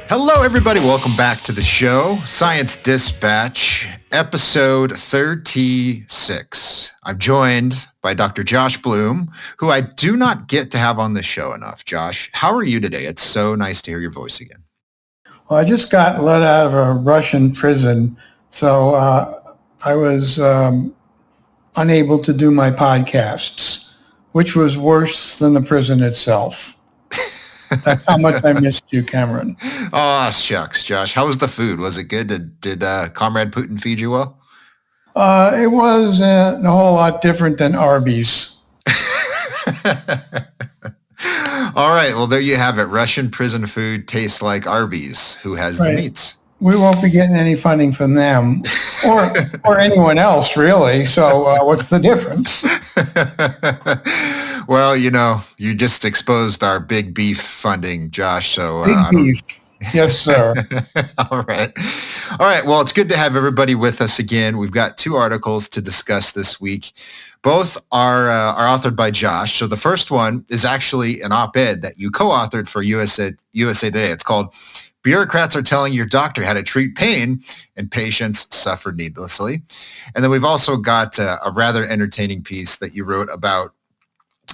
Hello, everybody. Welcome back to the show, Science Dispatch, episode 36. I'm joined by Dr. Josh Bloom, who I do not get to have on the show enough. Josh, how are you today? It's so nice to hear your voice again. Well, I just got let out of a Russian prison, so I was unable to do my podcasts, which was worse than the prison itself. That's how much I missed you, Cameron. Oh, shucks, Josh. How was the food? Was it good? Did Comrade Putin feed you well? It was a whole lot different than Arby's. All right. Well, there you have it. Russian prison food tastes like Arby's. Who has the meats? We won't be getting any funding from them or anyone else, really. So what's the difference? Well, you just exposed our big beef funding, Josh. So big beef. Yes, sir. All right. Well, it's good to have everybody with us again. We've got two articles to discuss this week. Both are authored by Josh. So the first one is actually an op-ed that you co-authored for USA Today. It's called "Bureaucrats Are Telling Your Doctor How to Treat Pain and Patients Suffer Needlessly." And then we've also got a rather entertaining piece that you wrote about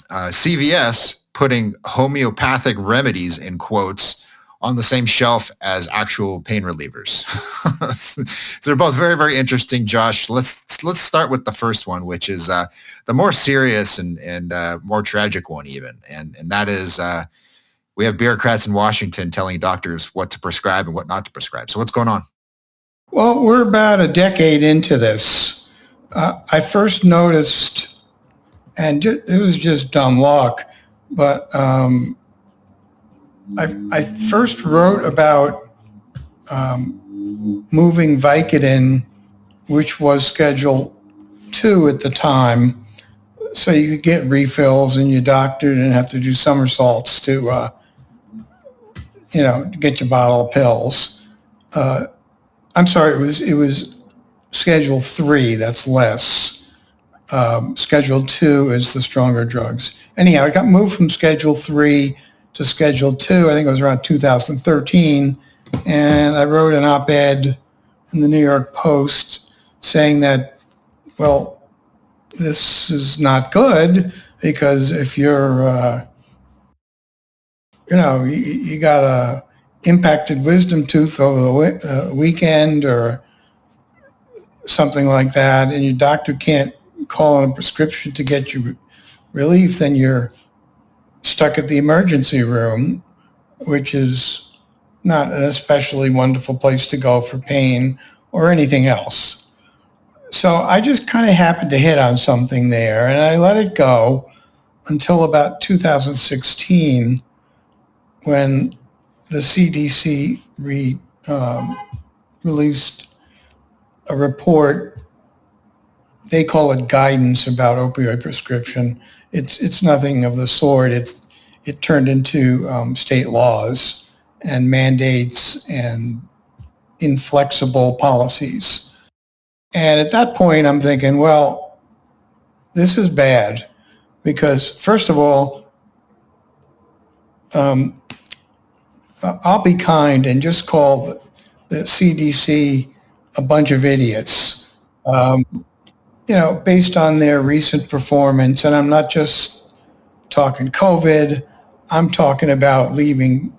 CVS putting homeopathic remedies, in quotes, on the same shelf as actual pain relievers. So they're both very, very interesting, Josh. Let's start with the first one, which is the more serious and more tragic one even. And that is we have bureaucrats in Washington telling doctors what to prescribe and what not to prescribe. So what's going on? Well, we're about a decade into this. I first noticed, and it was just dumb luck, but I first wrote about moving Vicodin, which was Schedule 2 at the time, so you could get refills and your doctor didn't have to do somersaults to get your bottle of pills. I'm sorry, it was Schedule 3, that's less. Schedule 2 is the stronger drugs. Anyhow, it got moved from Schedule 3 to Schedule 2, I think it was around 2013, and I wrote an op-ed in the New York Post saying that, well, this is not good because if you're, you got a impacted wisdom tooth over the weekend or something like that, and your doctor can't call on a prescription to get you relief, then you're stuck at the emergency room, which is not an especially wonderful place to go for pain or anything else. So I just kind of happened to hit on something there, and I let it go until about 2016 when the CDC released a report. They call it guidance about opioid prescription. It's nothing of the sort. It turned into state laws and mandates and inflexible policies. And at that point, I'm thinking, well, this is bad because, first of all, I'll be kind and just call the CDC a bunch of idiots. Based on their recent performance, and I'm not just talking COVID, I'm talking about leaving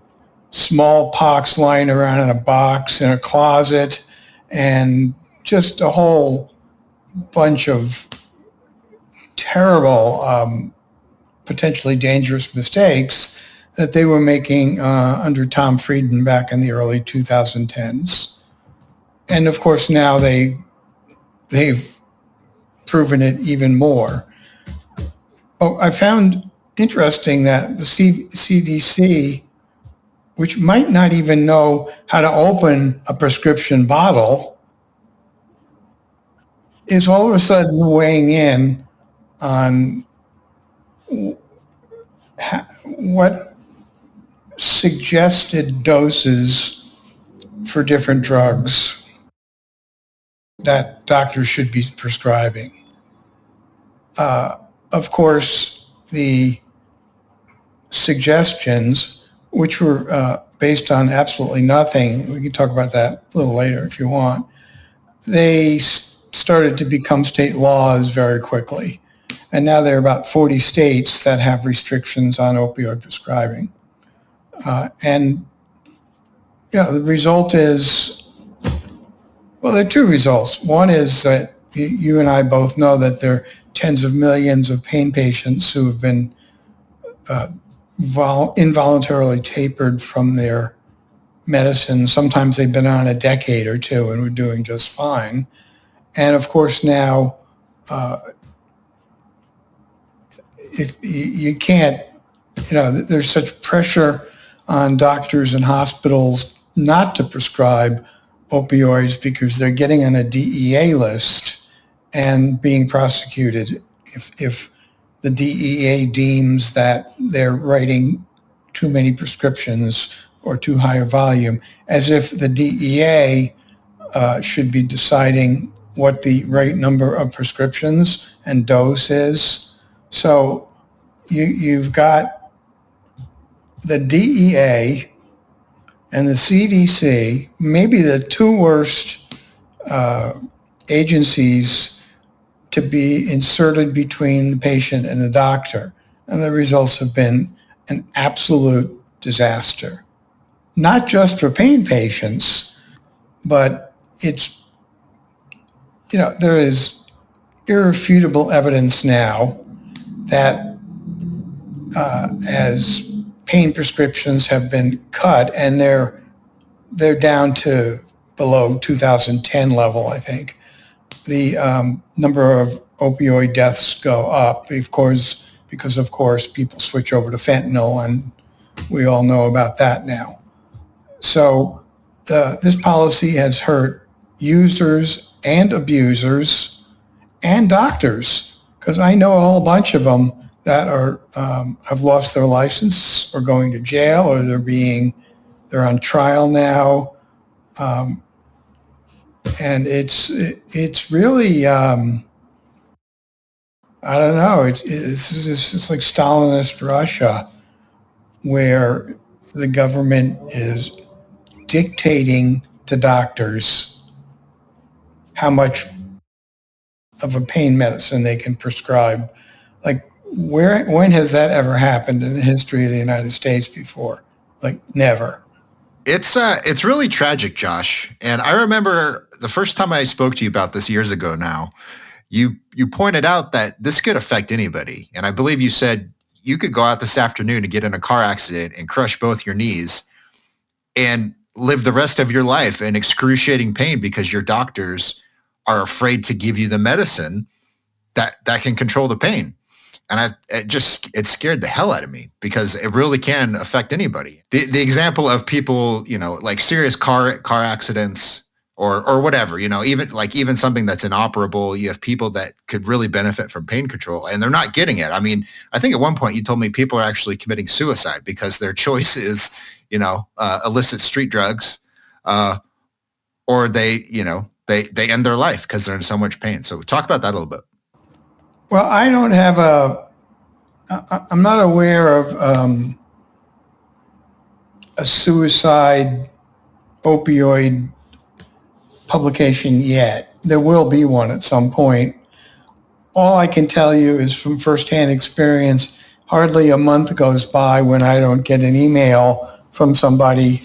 smallpox lying around in a box in a closet and just a whole bunch of terrible, potentially dangerous mistakes that they were making under Tom Friedman back in the early 2010s. And of course, now they've proven it even more. Oh, I found interesting that the CDC, which might not even know how to open a prescription bottle, is all of a sudden weighing in on what suggested doses for different drugs that doctors should be prescribing. Of course, the suggestions, which were based on absolutely nothing. We can talk about that a little later if you want. They started to become state laws very quickly. And now there are about 40 states that have restrictions on opioid prescribing. And the result is, well, there are two results. One is that you and I both know that there are tens of millions of pain patients who have been involuntarily tapered from their medicine. Sometimes they've been on a decade or two and were doing just fine. And of course now, if you can't, there's such pressure on doctors and hospitals not to prescribe opioids because they're getting on a DEA list and being prosecuted if the DEA deems that they're writing too many prescriptions or too high a volume, as if the DEA should be deciding what the right number of prescriptions and dose is. So you've got the DEA and the CDC, maybe the two worst agencies to be inserted between the patient and the doctor. And the results have been an absolute disaster. Not just for pain patients, but it's, there is irrefutable evidence now that as pain prescriptions have been cut, and they're down to below 2010 level, I think, the number of opioid deaths go up, of course, because of course people switch over to fentanyl, and we all know about that now. So this policy has hurt users and abusers and doctors, because I know a whole bunch of them that are have lost their license or going to jail, or they're on trial now, and it's really I don't know. It's like Stalinist Russia, where the government is dictating to doctors how much of a pain medicine they can prescribe. Like, when has that ever happened in the history of the United States before? Like, never. It's really tragic, Josh. And I remember the first time I spoke to you about this years ago now, you pointed out that this could affect anybody. And I believe you said you could go out this afternoon and get in a car accident and crush both your knees and live the rest of your life in excruciating pain because your doctors are afraid to give you the medicine that can control the pain. And it scared the hell out of me, because it really can affect anybody. The example of people, like serious car accidents or whatever, even something that's inoperable, you have people that could really benefit from pain control and they're not getting it. I mean, I think at one point you told me people are actually committing suicide because their choice is, illicit street drugs, or they end their life because they're in so much pain. So talk about that a little bit. Well, I don't have I'm not aware of a suicide opioid publication yet. There will be one at some point. All I can tell you is from firsthand experience, hardly a month goes by when I don't get an email from somebody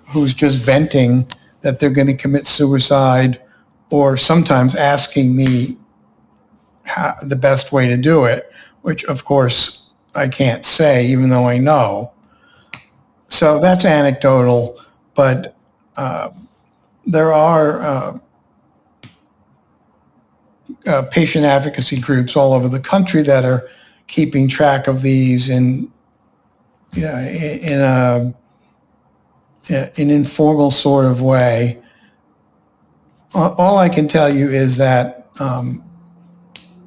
who's just venting that they're going to commit suicide, or sometimes asking me the best way to do it, which of course I can't say, even though I know. So that's anecdotal, but there are patient advocacy groups all over the country that are keeping track of these in an informal sort of way. All I can tell you is that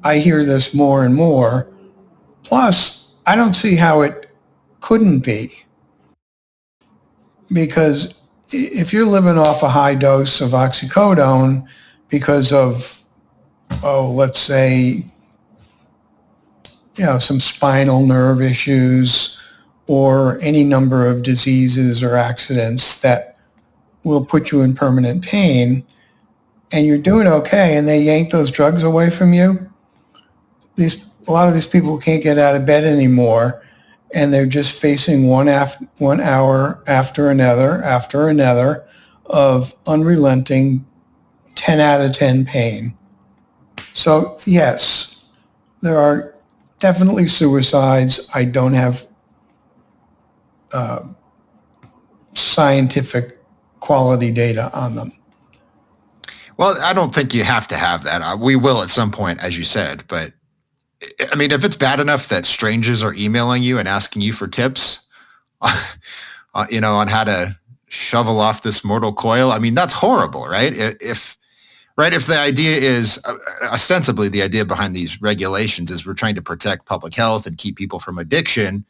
I hear this more and more. Plus, I don't see how it couldn't be. Because if you're living off a high dose of oxycodone because of, let's say, some spinal nerve issues, or any number of diseases or accidents that will put you in permanent pain, and you're doing okay, and they yank those drugs away from you. A lot of these people can't get out of bed anymore, and they're just facing 1 hour after another of unrelenting 10 out of 10 pain. So yes, there are definitely suicides. I don't have scientific quality data on them. Well, I don't think you have to have that. We will at some point, as you said, but I mean, if it's bad enough that strangers are emailing you and asking you for tips, on how to shovel off this mortal coil, I mean, that's horrible, right? If the idea is ostensibly the idea behind these regulations is we're trying to protect public health and keep people from addiction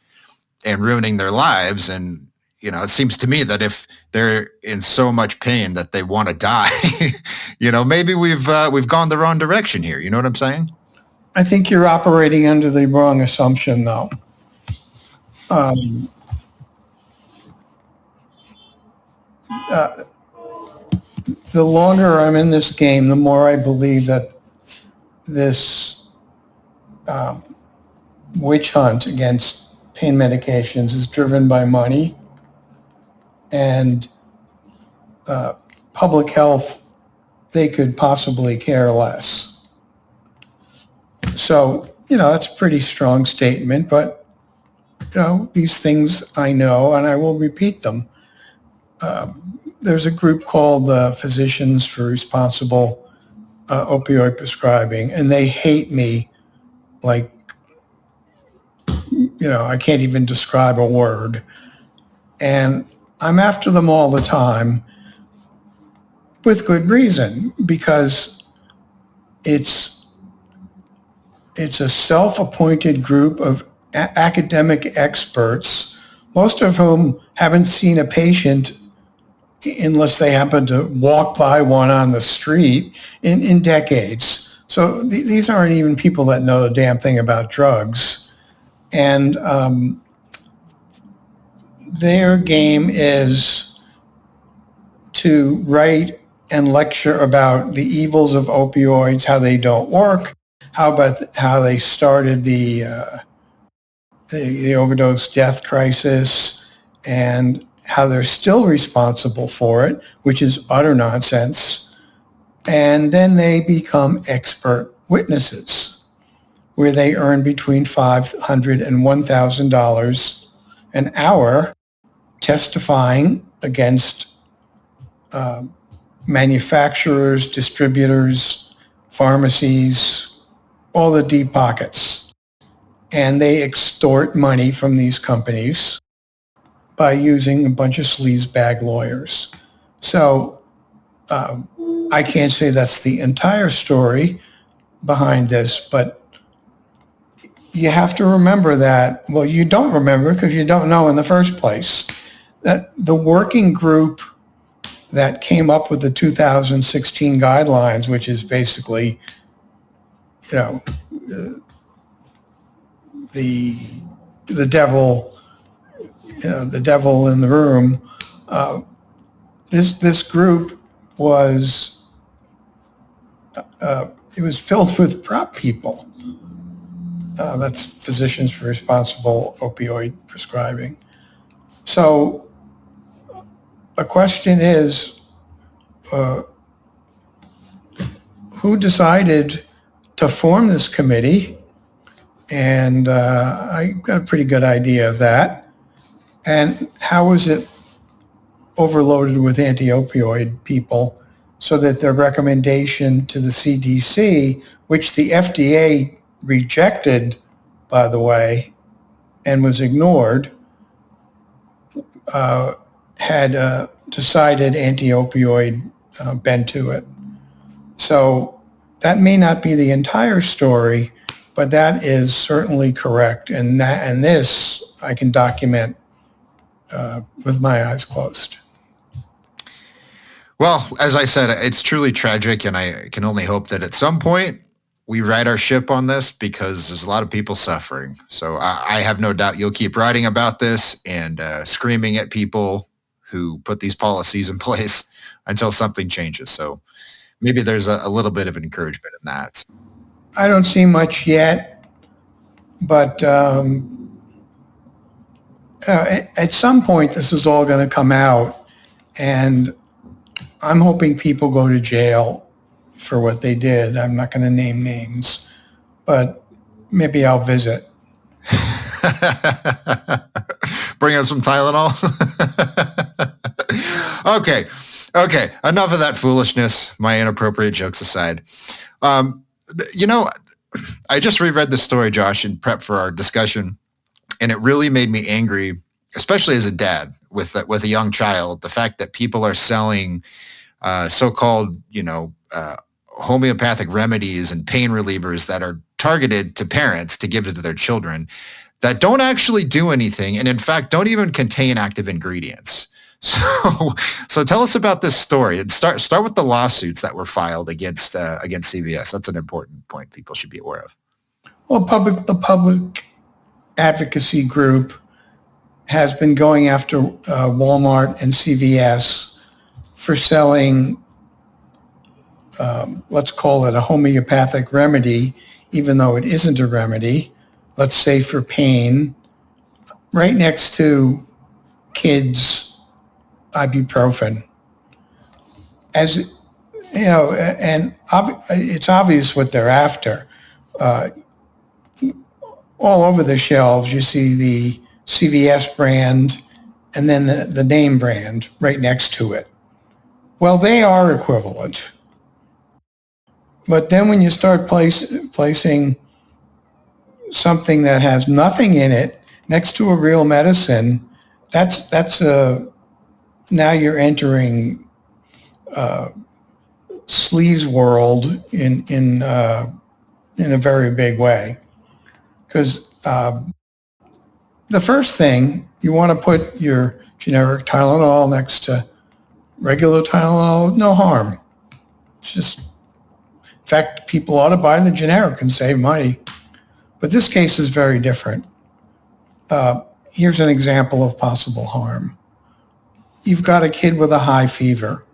and ruining their lives, and it seems to me that if they're in so much pain that they want to die, maybe we've gone the wrong direction here. You know what I'm saying? I think you're operating under the wrong assumption, though. The longer I'm in this game, the more I believe that this witch hunt against pain medications is driven by money, and public health, they could possibly care less. So, that's a pretty strong statement, but, these things I know, and I will repeat them. There's a group called the Physicians for Responsible Opioid Prescribing, and they hate me like, I can't even describe a word. And I'm after them all the time with good reason, because it's a self-appointed group of academic experts, most of whom haven't seen a patient unless they happen to walk by one on the street in decades. So these aren't even people that know a damn thing about drugs. And their game is to write and lecture about the evils of opioids, how they don't work, how they started the overdose death crisis, and how they're still responsible for it, which is utter nonsense. And then they become expert witnesses, where they earn between $500 and $1,000 an hour testifying against manufacturers, distributors, pharmacies, all the deep pockets. And they extort money from these companies by using a bunch of sleazebag lawyers. So I can't say that's the entire story behind this, but you have to remember that, well, you don't remember because you don't know in the first place, that the working group that came up with the 2016 guidelines, which is basically, the devil, the devil in the room. This group was it was filled with prop people. That's Physicians for Responsible Opioid Prescribing. So a question is, who decided to form this committee? And I got a pretty good idea of that. And how was it overloaded with anti-opioid people so that their recommendation to the CDC, which the FDA rejected, by the way, and was ignored, had decided anti-opioid bent to it. So that may not be the entire story, but that is certainly correct. And this I can document with my eyes closed. Well, as I said, it's truly tragic, and I can only hope that at some point we right our ship on this because there's a lot of people suffering. So I have no doubt you'll keep writing about this and screaming at people who put these policies in place until something changes. So maybe there's a little bit of encouragement in that. I don't see much yet, but at some point this is all going to come out, and I'm hoping people go to jail for what they did. I'm not going to name names, but maybe I'll visit. Bring us some Tylenol. Okay. Enough of that foolishness. My inappropriate jokes aside. I just reread the story, Josh, in prep for our discussion, and it really made me angry, especially as a dad with a young child. The fact that people are selling so-called, homeopathic remedies and pain relievers that are targeted to parents to give to their children that don't actually do anything, and in fact don't even contain active ingredients. So tell us about this story, and start with the lawsuits that were filed against CVS. That's an important point people should be aware of. Well, the public advocacy group has been going after Walmart and CVS for selling, let's call it a homeopathic remedy, even though it isn't a remedy, let's say for pain, right next to kids' ibuprofen. As you know, and it's obvious what they're after. All over the shelves, you see the CVS brand and then the name brand right next to it. Well, they are equivalent. But then when you start placing something that has nothing in it next to a real medicine, that's now you're entering sleaze world in a very big way. Because the first thing, you want to put your generic Tylenol next to regular Tylenol, no harm. It's just, in fact, people ought to buy the generic and save money. But this case is very different. Here's an example of possible harm. You've got a kid with a high fever.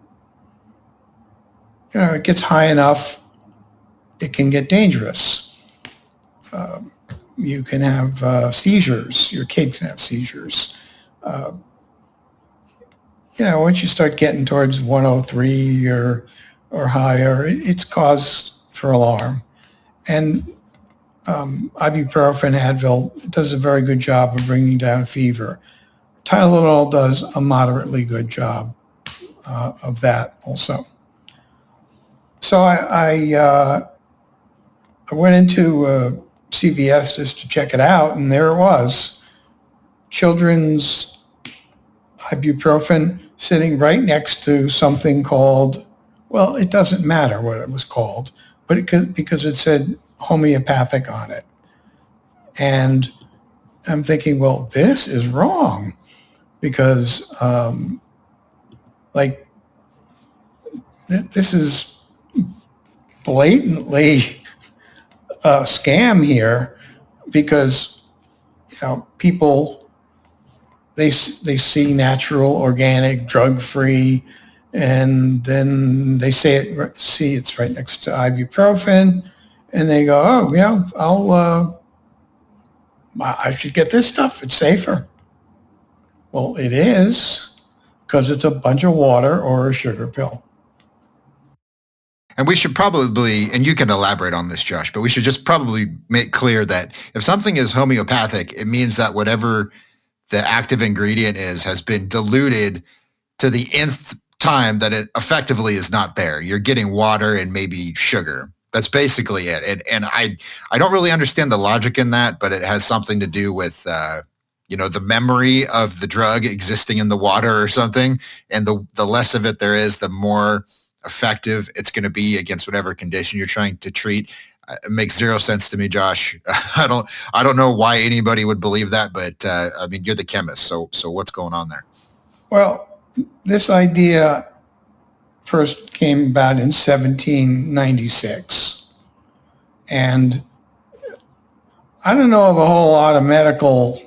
It gets high enough, it can get dangerous. You can have seizures. Your kid can have seizures. Once you start getting towards 103 or higher, it's cause for alarm. And ibuprofen, Advil does a very good job of bringing down fever. Tylenol does a moderately good job of that also. So I went into CVS just to check it out, and there it was. Children's ibuprofen sitting right next to something called, well, it doesn't matter what it was called, but because it said homeopathic on it. And I'm thinking, well, this is wrong, because this is blatantly a scam here, because people, they see natural, organic, drug-free, and then they see it's right next to ibuprofen, and they go, oh yeah, I should get this stuff, it's safer. Well, it is, because it's a bunch of water or a sugar pill. And we should probably, and you can elaborate on this, Josh, but we should just probably make clear that if something is homeopathic, it means that whatever the active ingredient has been diluted to the nth time that it effectively is not there. You're getting water and maybe sugar. That's basically it. And I don't really understand the logic in that, but it has something to do with, the memory of the drug existing in the water or something. And the less of it there is, the more effective it's going to be against whatever condition you're trying to treat. It makes zero sense to me, Josh. I don't know why anybody would believe that, but you're the chemist, so what's going on there? Well, this idea first came about in 1796, And I don't know of a whole lot of medical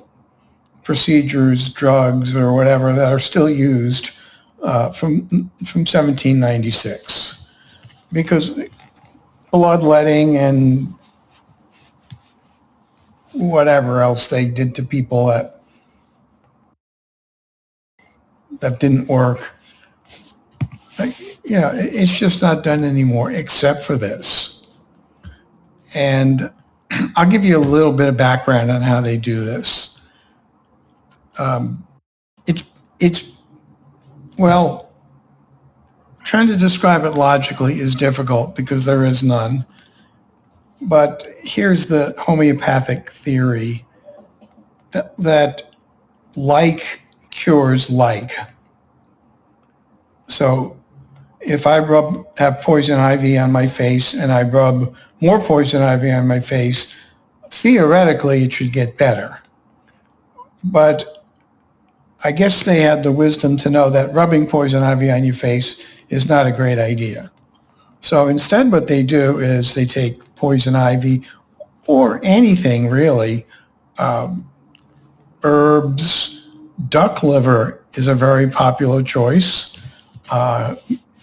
procedures, drugs, or whatever that are still used from 1796, because bloodletting and whatever else they did to people that didn't work. It's just not done anymore except for this. And I'll give you a little bit of background on how they do this. Well, trying to describe it logically is difficult because there is none. But here's the homeopathic theory that like cures like. So if I have poison ivy on my face and I rub more poison ivy on my face, theoretically it should get better. But I guess they had the wisdom to know that rubbing poison ivy on your face is not a great idea. So instead what they do is they take poison ivy or anything really, herbs. Duck liver is a very popular choice.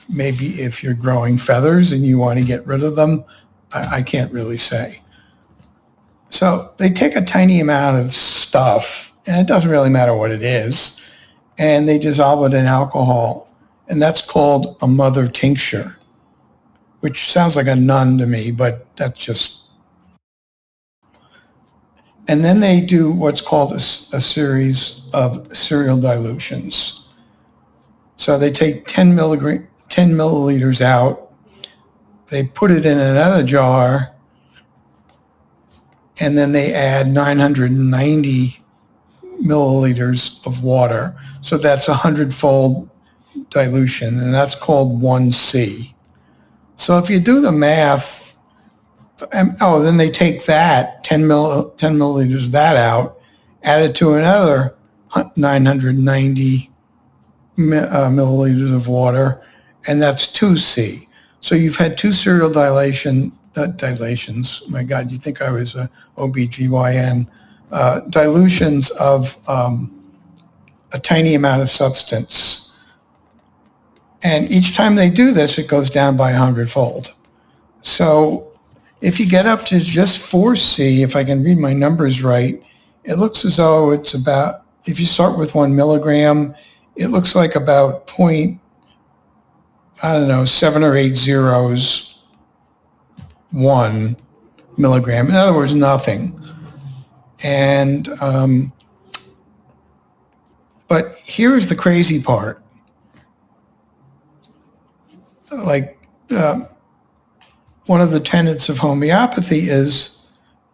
Maybe if you're growing feathers and you want to get rid of them, I can't really say. So they take a tiny amount of stuff, and it doesn't really matter what it is, and they dissolve it in alcohol, and that's called a mother tincture, which sounds like a nun to me, but that's just... And then they do what's called a series of serial dilutions. So they take 10 milliliters out, they put it in another jar, and then they add 990 milliliters of water. So that's 100-fold dilution, and that's called 1C. So if you do the math, then they take that, 10 milliliters of that out, add it to another 990 milliliters of water, and that's 2C. So you've had two serial dilations. My God, you'd think I was a OBGYN. Dilutions of a tiny amount of substance. And each time they do this, it goes down by 100-fold. So if you get up to just 4C, if I can read my numbers right, it looks as though it's about, if you start with 1 milligram, it looks like about 7 or 8 zeros, 1 milligram. In other words, nothing. And, but here's the crazy part. One of the tenets of homeopathy is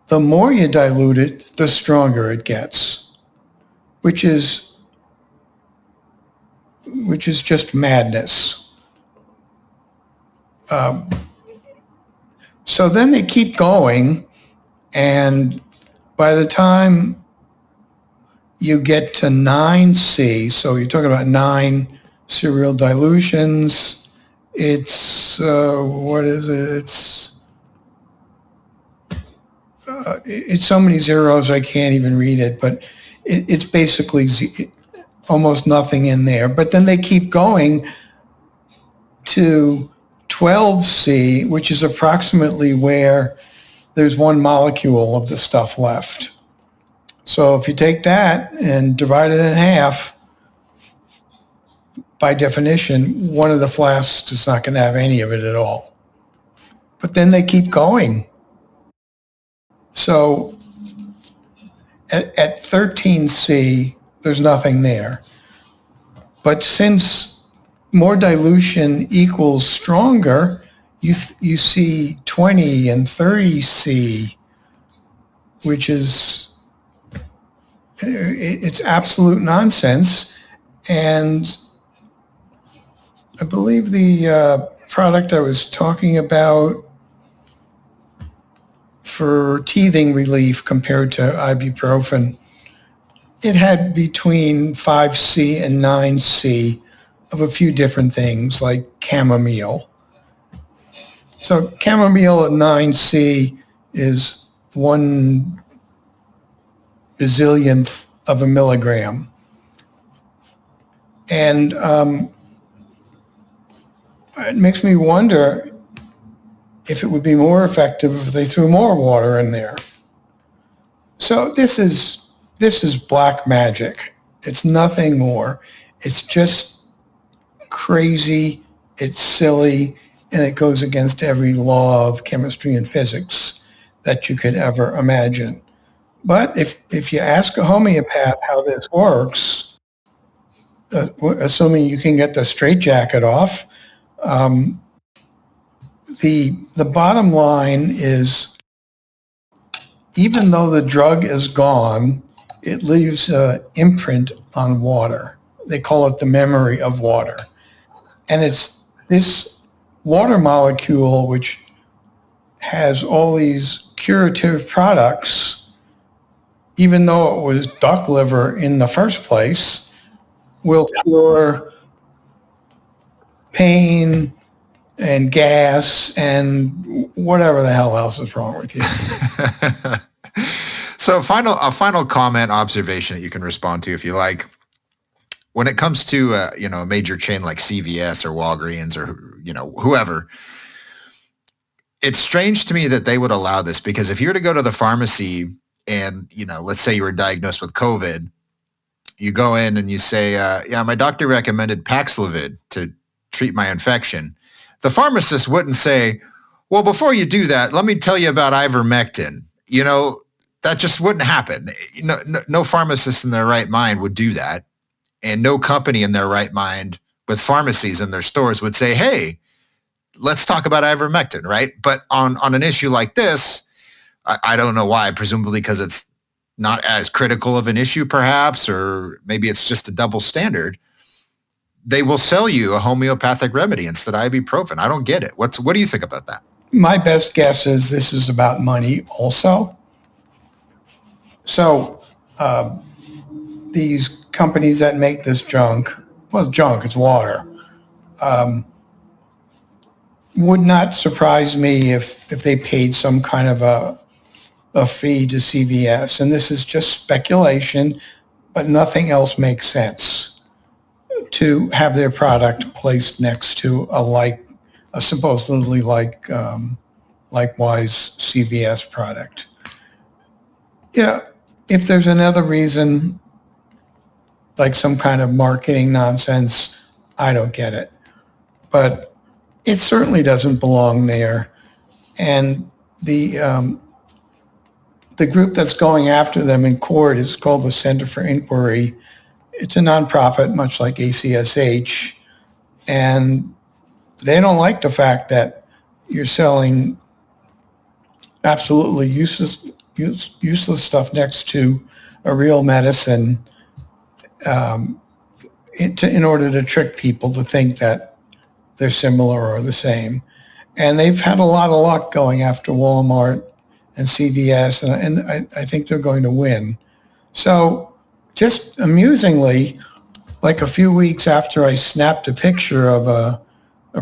the more you dilute it, the stronger it gets, which is just madness. So then they keep going, and by the time you get to 9C, so you're talking about 9 serial dilutions, it's, what is it? It's so many zeros I can't even read it, but it's basically almost nothing in there. But then they keep going to 12C, which is approximately where there's 1 molecule of the stuff left. So if you take that and divide it in half, by definition, one of the flasks is not going to have any of it at all. But then they keep going. So at 13C, there's nothing there. But since more dilution equals stronger, you see 20 and 30C, which is, it's absolute nonsense. And I believe the product I was talking about for teething relief compared to ibuprofen, it had between 5C and 9C of a few different things like chamomile. So chamomile at 9C is 1 bazillionth of a milligram. And it makes me wonder if it would be more effective if they threw more water in there. So this is black magic. It's nothing more. It's just crazy, it's silly, and it goes against every law of chemistry and physics that you could ever imagine. But if you ask a homeopath how this works, assuming you can get the straitjacket off, the bottom line is, even though the drug is gone, it leaves an imprint on water. They call it the memory of water. And it's this water molecule which has all these curative products, even though it was duck liver in the first place, will cure pain and gas and whatever the hell else is wrong with you. So a final comment, observation that you can respond to if you like. When it comes to a major chain like CVS or Walgreens or whoever, it's strange to me that they would allow this, because if you were to go to the pharmacy and let's say you were diagnosed with COVID, you go in and you say, my doctor recommended Paxlovid to treat my infection. The pharmacist wouldn't say, well, before you do that, let me tell you about ivermectin. That just wouldn't happen. No pharmacist in their right mind would do that. And no company in their right mind with pharmacies in their stores would say, hey, let's talk about ivermectin, right? But on an issue like this, I don't know why, presumably because it's not as critical of an issue perhaps, or maybe it's just a double standard. They will sell you a homeopathic remedy instead of ibuprofen. I don't get it. What do you think about that? My best guess is this is about money also. So these companies that make this junk, well, it's junk, it's water, would not surprise me if they paid some kind of a fee to CVS. And this is just speculation, but nothing else makes sense to have their product placed next to a supposedly likewise CVS product. If there's another reason, like some kind of marketing nonsense, I don't get it. But it certainly doesn't belong there. And the group that's going after them in court is called the Center for Inquiry. It's a nonprofit, much like ACSH. And they don't like the fact that you're selling absolutely useless stuff next to a real medicine in order to trick people to think that they're similar or the same. And they've had a lot of luck going after Walmart and CVS, and I think they're going to win. So just amusingly, like a few weeks after I snapped a picture of a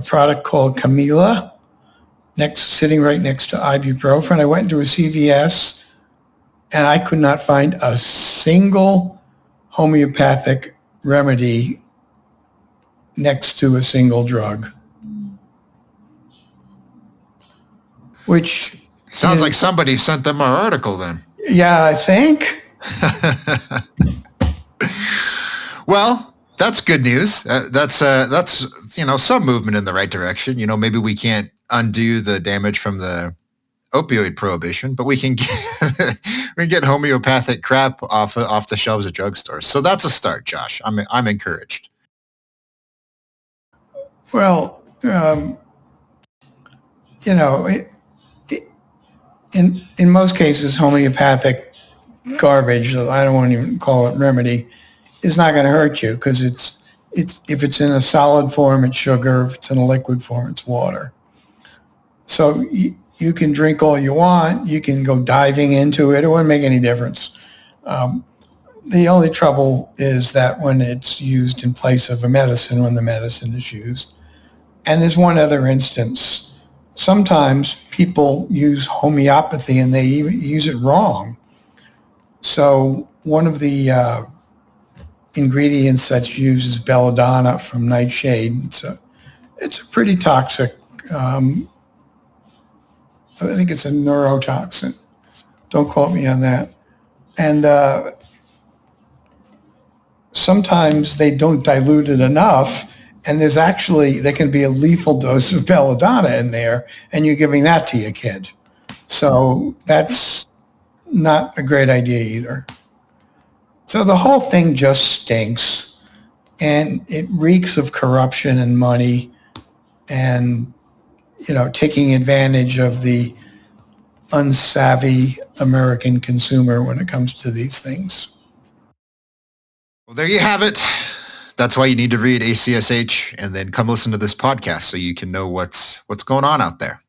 product called Camila, sitting right next to ibuprofen, I went into a CVS and I could not find a single homeopathic remedy next to a single drug. Which sounds like somebody sent them our article then. Yeah, I think. Well, that's good news. That's some movement in the right direction. Maybe we can't undo the damage from the opioid prohibition, but we can get homeopathic crap off the shelves of drugstores. So that's a start, Josh. I'm encouraged. Well, in most cases, homeopathic garbage, I don't want to even call it remedy, is not going to hurt you, because it's if it's in a solid form, it's sugar. If it's in a liquid form, it's water. So you can drink all you want. You can go diving into it. It wouldn't make any difference. The only trouble is that when it's used in place of a medicine, when the medicine is used. And there's one other instance. sometimes people use homeopathy and they even use it wrong. So one of the ingredients that's used is belladonna from nightshade. It's a pretty toxic. I think it's a neurotoxin. Don't quote me on that. And sometimes they don't dilute it enough, and there can be a lethal dose of belladonna in there, and you're giving that to your kid. So that's not a great idea either. So the whole thing just stinks, and it reeks of corruption and money and, taking advantage of the unsavvy American consumer when it comes to these things. Well, there you have it. That's why you need to read ACSH and then come listen to this podcast so you can know what's going on out there.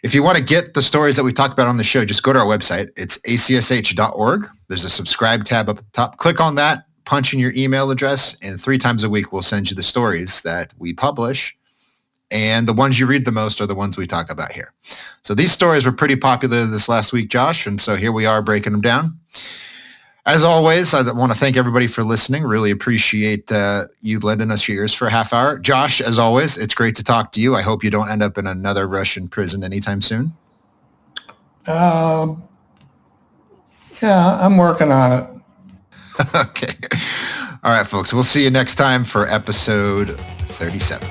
If you want to get the stories that we talked about on the show, just go to our website. It's acsh.org. There's a subscribe tab up at the top. Click on that, punch in your email address, and 3 times a week we'll send you the stories that we publish. And the ones you read the most are the ones we talk about here. So these stories were pretty popular this last week, Josh, and so here we are breaking them down. As always, I want to thank everybody for listening. Really appreciate you lending us your ears for a half hour. Josh, as always, it's great to talk to you. I hope you don't end up in another Russian prison anytime soon. Yeah, I'm working on it. Okay. All right, folks. We'll see you next time for episode 37.